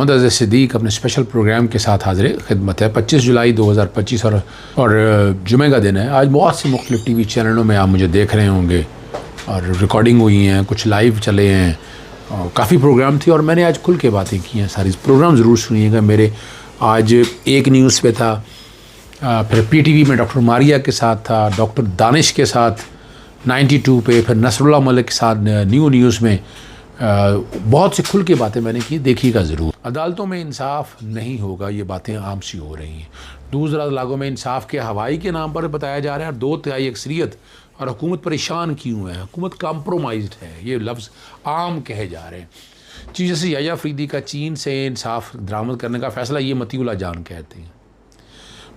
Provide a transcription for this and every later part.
मोहम्मद अज़ीज़ सिद्दीक अपने special programme के साथ हाजिर खिदमत है। 25 जुलाई 2025 और जुमे का दिन है। आज बहुत सी मुख्तलिफ टीवी चैनलों में आप मुझे देख रहे होंगे और रिकॉर्डिंग हुई हैं, कुछ लाइव चले हैं, काफ़ी प्रोग्राम थी और मैंने आज खुल के बातें की हैं। सारी प्रोग्राम ज़रूर सुनिएगा मेरे। आज एक न्यूज़ पे था, फिर PTV में डॉक्टर मारिया के साथ था, डॉक्टर दानिश के साथ 92 पे, फिर नसरुल्लाह मलिक के साथ न्यूज़ में बहुत से खुल के बातें मैंने की, देखिएगा ज़रूर। अदालतों में इंसाफ नहीं होगा, ये बातें आम सी हो रही हैं। दूर दराज इलाकों में इंसाफ के हवाई के नाम पर बताया जा रहा है। 2/3 अक्सरियत और हुकूमत परेशान क्यों है, हुकूमत कॉम्प्रोमाइज़्ड है, ये लफ्ज़ आम कहे जा रहे हैं। चीज़ जैसे याया अफरीदी का चीन से इंसाफ दरामद करने का फ़ैसला, ये मतीउल्लाह जान कहते हैं।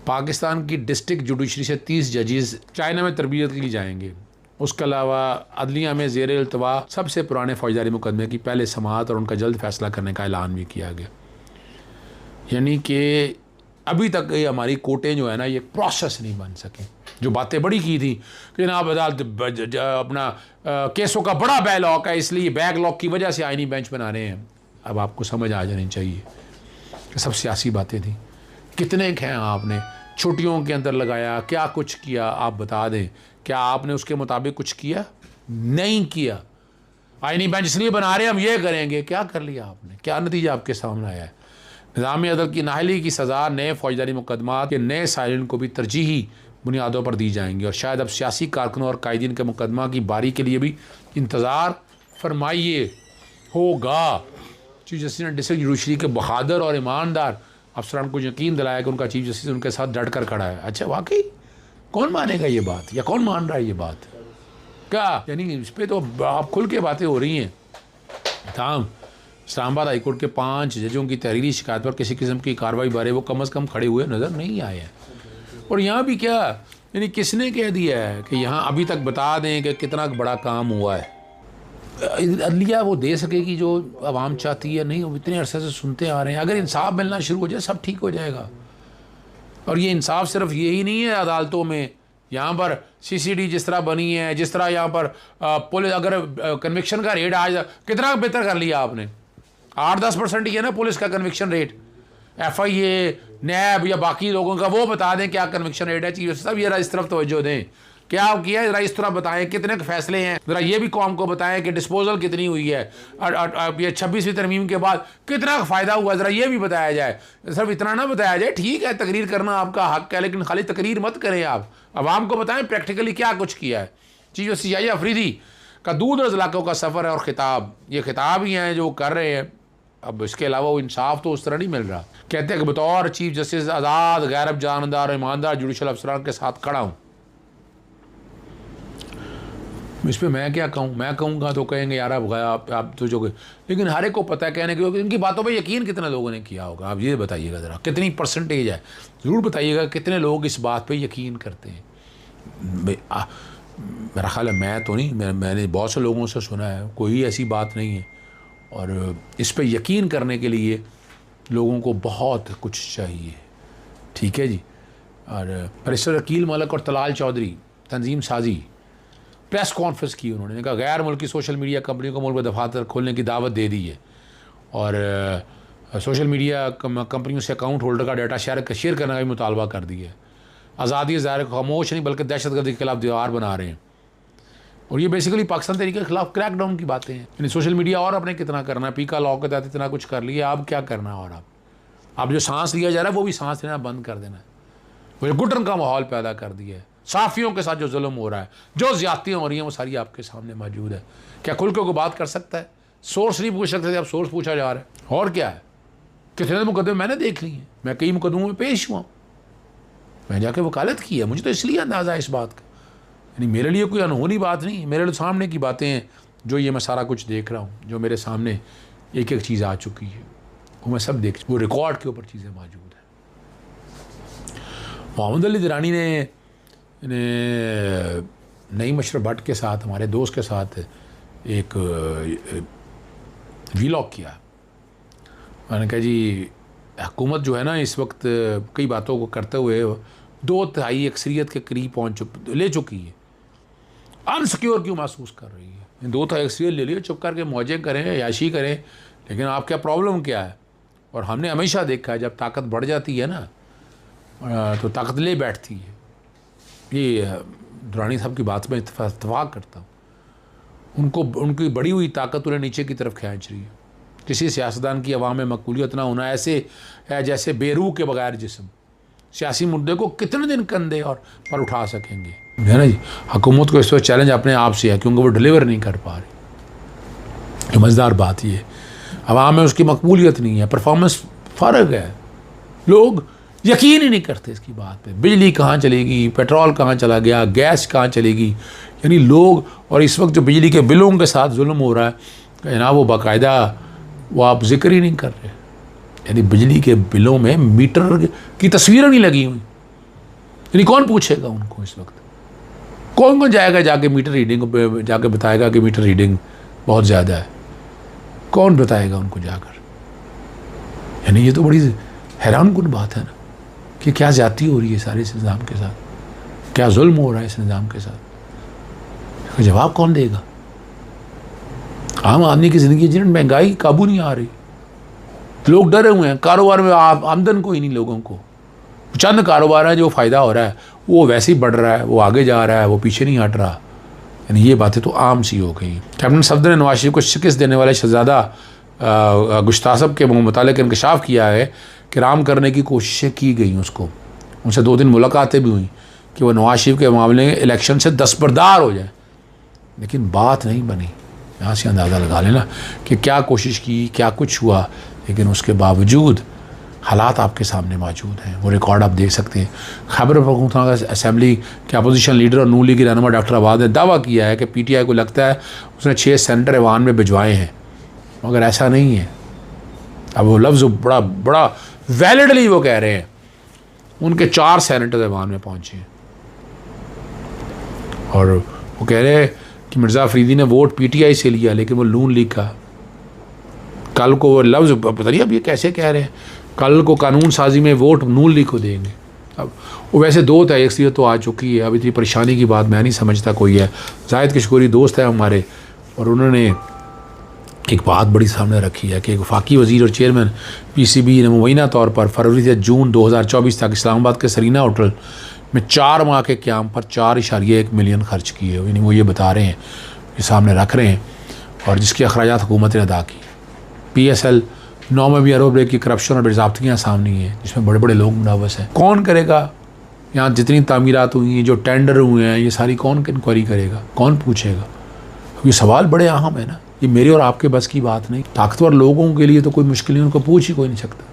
पाकिस्तान की डिस्ट्रिक्ट जुडिशरी से 30 जजेस चाइना में तरबियत के लिए जाएंगे। उसके अलावा अदलिया में ज़ेर इल्तवा सबसे पुराने फौजदारी मुकदमे की पहले समाअत और उनका जल्द फैसला करने का ऐलान भी किया गया। यानी कि अभी तक ये हमारी कोर्टें जो है ना, ये प्रोसेस नहीं बन सकें। जो बातें बड़ी की थी कि जनाब अदालत अपना केसों का बड़ा बैकलॉग है, इसलिए बैकलॉग की वजह से आईनी बेंच बना रहे हैं। अब आपको समझ आ जानी चाहिए कि सब सियासी बातें थी। कितने हैं आपने छुट्टियों के अंदर लगाया, क्या कुछ किया, आप बता दें। क्या आपने उसके मुताबिक कुछ किया? नहीं किया। आईनी बेंच इसलिए बना रहे हैं, हम ये करेंगे। क्या कर लिया आपने? क्या नतीजा आपके सामने आया है? निज़ाम अदल की नाअहली की सज़ा नए फौजदारी मुकदमात के नए साइलिन को भी तरजीही बुनियादों पर दी जाएंगी और शायद अब सियासी कारकुनों और कायदीन के मुकदमा की बारी के लिए भी इंतज़ार फरमाइए होगा। चीफ जस्टिस ने डिस्ट्रिक्ट जुडिशरी के बहादुर और ईमानदार अफसरान को यकीन दिलाया कि उनका चीफ जस्टिस उनके साथ डट कर खड़ा है। अच्छा, वाकई कौन मानेगा ये बात, या कौन मान रहा है ये बात? क्या यानी इस पर तो आप खुल के बातें हो रही हैं। तमाम इस्लामाबाद हाईकोर्ट के 5 जजों की तहरीरी शिकायत पर किसी किस्म की कार्रवाई बारे वो कम अज़ कम खड़े हुए नज़र नहीं आए हैं। और यहाँ भी क्या, यानी किसने कह दिया है कि यहाँ अभी तक बता दें कि कितना बड़ा काम हुआ है? अदलिया वो दे सकेगी जो आवाम चाहती है? नहीं, वो इतने अरसे से सुनते आ रहे हैं। अगर इंसाफ मिलना शुरू हो जाए, सब ठीक हो जाएगा। और ये इंसाफ सिर्फ यही नहीं है अदालतों में। यहाँ पर CCD जिस तरह बनी है, जिस तरह यहाँ पर पुलिस, अगर कन्विक्शन का रेट आज कितना बेहतर कर लिया आपने, 8-10% ही है ना पुलिस का कन्विक्शन रेट। FIA, नैब या बाकी लोगों का वो बता दें क्या कन्विक्शन रेट है। चीज़ सब ये इस तरफ तवज्जो दें। क्या किया है ज़रा इस तरह बताएं, कितने फैसले हैं ज़रा ये भी कौम को बताएं कि डिस्पोजल कितनी हुई है, ये 26वीं तरमीम के बाद कितना फ़ायदा हुआ, ज़रा ये भी बताया जाए। सिर्फ इतना ना बताया जाए, ठीक है तकरीर करना आपका हक है, लेकिन खाली तकरीर मत करें। आप आवाम को बताएं प्रैक्टिकली क्या कुछ किया है। चीज़ जस्टिस याया अफरीदी का दूर दराज इलाकों का सफ़र है और खिताब, ये खिताब ही हैं जो कर रहे हैं। अब इसके अलावा वो इंसाफ तो उस तरह नहीं मिल रहा। कहते हैं कि बतौर चीफ जस्टिस आज़ाद गैरब जानदार और ईमानदार जुडिशल अफसरान के साथ खड़ा हूँ। इस पर मैं क्या कहूँ? मैं कहूँगा तो कहेंगे यार आप गया आप तो जो, लेकिन हर एक को पता है कहने के, इनकी बातों पे यकीन कितने लोगों ने किया होगा? आप ये बताइएगा ज़रा, कितनी परसेंटेज है? ज़रूर बताइएगा कितने लोग इस बात पे यकीन करते हैं। मेरा ख्याल है मैं तो नहीं, मैंने बहुत से लोगों से सुना है, कोई ऐसी बात नहीं है। और इस पर यकीन करने के लिए लोगों को बहुत कुछ चाहिए। ठीक है जी। और बैरिस्टर अकील मलिक और तलाल चौधरी तंजीम साजी प्रेस कॉन्फ्रेंस की, उन्होंने कहा गैर मुल्की सोशल मीडिया कंपनियों को मुल्क में दफातर खोलने की दावत दे दी है और सोशल मीडिया कंपनियों से अकाउंट होल्डर का डाटा शेयर करने का भी मुतालबा कर दिया है। आज़ादी ज़ाहिर खामोश नहीं बल्कि दहशतगर्दी के खिलाफ दीवार बना रहे हैं। और ये बेसिकली पाकिस्तान तरीके के खिलाफ क्रैकडाउन की बातें हैं। यानी सोशल मीडिया और अपने कितना करना है, पीका लॉ के तहत इतना कुछ कर लिया, अब क्या करना है? और अब जो सांस लिया जा रहा है वो भी सांस लेना बंद कर देना है। वो घुटन का माहौल पैदा कर दिया है। साफ़ियों के साथ जो जुल्म हो रहा है, जो ज़्यादतियाँ हो रही हैं, वो सारी आपके सामने मौजूद है। क्या खुल के कोई बात कर सकता है? सोर्स नहीं पूछ सकते थे, अब सोर्स पूछा जा रहा है। और क्या है? कितने मुकदमे मैंने देख लिए हैं, मैं कई मुकदमों में पेश हुआ, मैं जाके वकालत की है। मुझे तो इसलिए अंदाज़ा है इस बात का, यानी मेरे लिए कोई अनहोनी बात नहीं, मेरे लिए सामने की बातें हैं। जो ये मैं सारा कुछ देख रहा हूँ, जो मेरे सामने एक एक चीज़ आ चुकी है, वो मैं सब देख, वो रिकॉर्ड के ऊपर चीज़ें मौजूद हैं। मोहम्मद अली दरानी ने नईम अशरफ भट्ट के साथ, हमारे दोस्त के साथ एक वीलॉग किया। मैंने कहा जी हुकूमत जो है ना इस वक्त कई बातों को करते हुए 2/3 अक्सरियत के करीब ले चुकी है। अनसिक्योर क्यों महसूस कर रही है? 2/3 अक्सरियत ले लियो, चुप करके मौजें करें, याशी करें, लेकिन आप क्या प्रॉब्लम क्या है? और हमने हमेशा देखा है जब ताकत बढ़ जाती है ना तो ताकत ले बैठती है। ये दुरानी साहब की बात में इत्तेफाक करता हूँ। उनकी बढ़ी हुई ताकत उन्हें नीचे की तरफ खींच रही है। किसी सियासतदान की अवाम में मकबूलियत ना होना ऐसे है जैसे बेरूह के बगैर जिस्म। सियासी मुद्दे को कितने दिन कंधे और पर उठा सकेंगे, है ना जी। हुकूमत को इस वक्त चैलेंज अपने आप से है क्योंकि वो डिलीवर नहीं कर पा रही। मज़ेदार बात ये अवाम में उसकी मकबूलियत नहीं है, परफॉर्मेंस फ़र्क है। लोग यकीन ही नहीं करते इसकी बात पे। बिजली कहाँ चलेगी, पेट्रोल कहाँ चला गया, गैस कहाँ चलेगी, यानी लोग। और इस वक्त जो बिजली के बिलों के साथ जुल्म हो रहा है ना, वो बाकायदा वो आप जिक्र ही नहीं कर रहे। यानी बिजली के बिलों में मीटर की तस्वीरें नहीं लगी हुई। यानी कौन पूछेगा उनको इस वक्त? कौन जाएगा जाके मीटर रीडिंग जाके बताएगा कि मीटर रीडिंग बहुत ज़्यादा है? कौन बताएगा उनको जाकर? यानी ये तो बड़ी हैरानकुन बात है ना कि क्या ज़्यादती हो रही है सारे इस निज़ाम के साथ, क्या जुल्म हो रहा है इस निज़ाम के साथ। जवाब कौन देगा? आम आदमी की ज़िंदगी जिन महंगाई काबू नहीं आ रही, लोग डरे हुए हैं। कारोबार में आमदन कोई नहीं लोगों को। चंद कारोबार है जो फ़ायदा हो रहा है, वो वैसे ही बढ़ रहा है, वो आगे जा रहा है, वो पीछे नहीं हट रहा। यानी ये बातें तो आम सी हो गई। कैप्टन सफदर ने नवाज शरीफ को शिकस्त देने वाले शहजादा गुश्तासब के मुतालिक इंकशाफ किया है कि राम करने की कोशिशें की गई। उसको उनसे 2 दिन मुलाकातें भी हुई कि वह नवाज शरीफ के मामले में इलेक्शन से दस्तबरदार हो जाए, लेकिन बात नहीं बनी। यहाँ से अंदाज़ा लगा लेना कि क्या कोशिश की, क्या कुछ हुआ, लेकिन उसके बावजूद हालात आपके सामने मौजूद हैं। वो रिकॉर्ड आप देख सकते हैं। खैबर पख्तूनख्वा असेंबली के अपोजिशन लीडर और नून लीग की रहनुमा डॉक्टर आबाद ने दावा किया है कि PTI को लगता है उसने 6 सेनेटर ऐवान में भिजवाए हैं, मगर ऐसा नहीं है। अब वो लफ्ज़ बड़ा वैलिडली वो कह रहे हैं उनके 4 सेनेटर ऐवान में पहुँचे हैं और वो कह रहे हैं कि मिर्ज़ा अफरीदी ने वोट PTI से लिया लेकिन वो नून लीग का। कल को वो लफ्ज़ पता नहीं अब ये कैसे कह रहे हैं, कल को कानून साजी में वोट नून लीग को देंगे। अब वो वैसे 2 था, एक तो आ चुकी है। अब इतनी परेशानी की बात मैं नहीं समझता कोई है। जाहिद किशकोरी दोस्त है हमारे और उन्होंने एक बात बड़ी सामने रखी है कि एक वफाकी वज़ीर और चेयरमैन PCB ने मुबैना तौर पर फरवरी से जून 2024 तक इस्लामाबाद के सरीना होटल में 4 माह के क़याम पर 4.1 मिलियन खर्च किए। यानी वो ये बता रहे हैं, ये सामने रख रहे हैं, और जिसके अखराजात हुकूमत ने अदा की। PSL 9 में भी अरब रुपये की करप्शन और बेज़ाब्तियाँ सामने हैं जिसमें बड़े बड़े लोग मुलव्वस हैं। कौन करेगा? यहाँ जितनी तामीरात हुई हैं, जो टेंडर हुए हैं, ये सारी कौन इंक्वायरी करेगा, कौन पूछेगा? ये सवाल बड़े अहम है ना। ये मेरे और आपके बस की बात नहीं। ताकतवर लोगों के लिए तो कोई मुश्किल नहीं, उनको पूछ ही कोई नहीं सकता।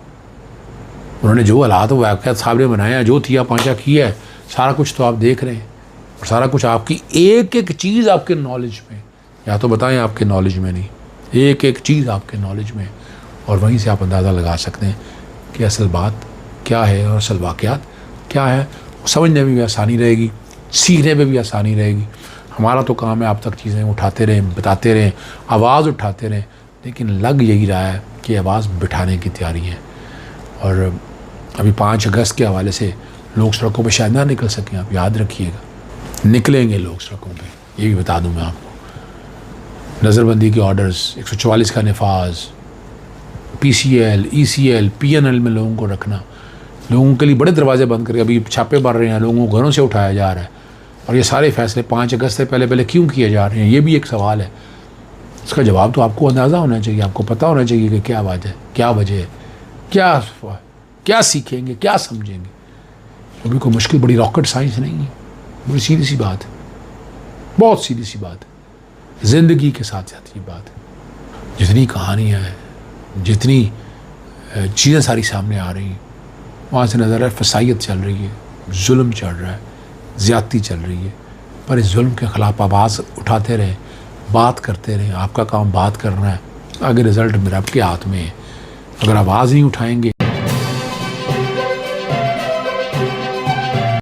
उन्होंने जो हालात वाक़यात सामने बनाया, जो थिया पाँचा किया है, सारा कुछ तो आप देख रहे हैं और सारा कुछ आपकी एक एक चीज़ आपके नॉलेज में, या तो बताएं आपके नॉलेज में नहीं, एक एक चीज़ आपके नॉलेज में, और वहीं से आप अंदाज़ा लगा सकते हैं कि असल बात क्या है और असल वाक़यात क्या है। समझने में भी आसानी रहेगी, सीखने में भी आसानी रहेगी। हमारा तो काम है आप तक चीज़ें उठाते रहें, बताते रहें, आवाज़ उठाते रहें, लेकिन लग यही रहा है कि आवाज़ बिठाने की तैयारी है। और अभी 5 अगस्त के हवाले से लोग सड़कों पे शायद ना निकल सकें, आप याद रखिएगा, निकलेंगे लोग सड़कों पे, ये भी बता दूं मैं आपको। नज़रबंदी के ऑर्डर्स, 144 का नफाज, PCL, ECL, PNL में लोगों को रखना, लोगों के लिए बड़े दरवाजे बंद करके अभी छापे मार रहे हैं, लोगों को घरों से उठाया जा रहा है। और ये सारे फैसले 5 अगस्त से पहले क्यों किए जा रहे हैं, ये भी एक सवाल है। इसका जवाब तो आपको अंदाज़ा होना चाहिए, आपको पता होना चाहिए कि क्या वजह है, क्या सीखेंगे, क्या समझेंगे। अभी कोई मुश्किल बड़ी रॉकेट साइंस नहीं है, बड़ी सीधी सी बात है, बहुत सीधी सी बात है, ज़िंदगी के साथ साथ ये बात है। जितनी कहानियाँ हैं, जितनी चीज़ें सारी सामने आ रही हैं, वहाँ से नज़र है फसाइयत चल रही है, जुल्म चल रहा है, ज़्यादती चल रही है। पर इस जुल्म के ख़िलाफ़ आवाज़ उठाते रहें, बात करते रहें। आपका काम बात करना है, आगे रिज़ल्ट मेरे आपके हाथ में है। अगर आवाज़ नहीं उठाएंगे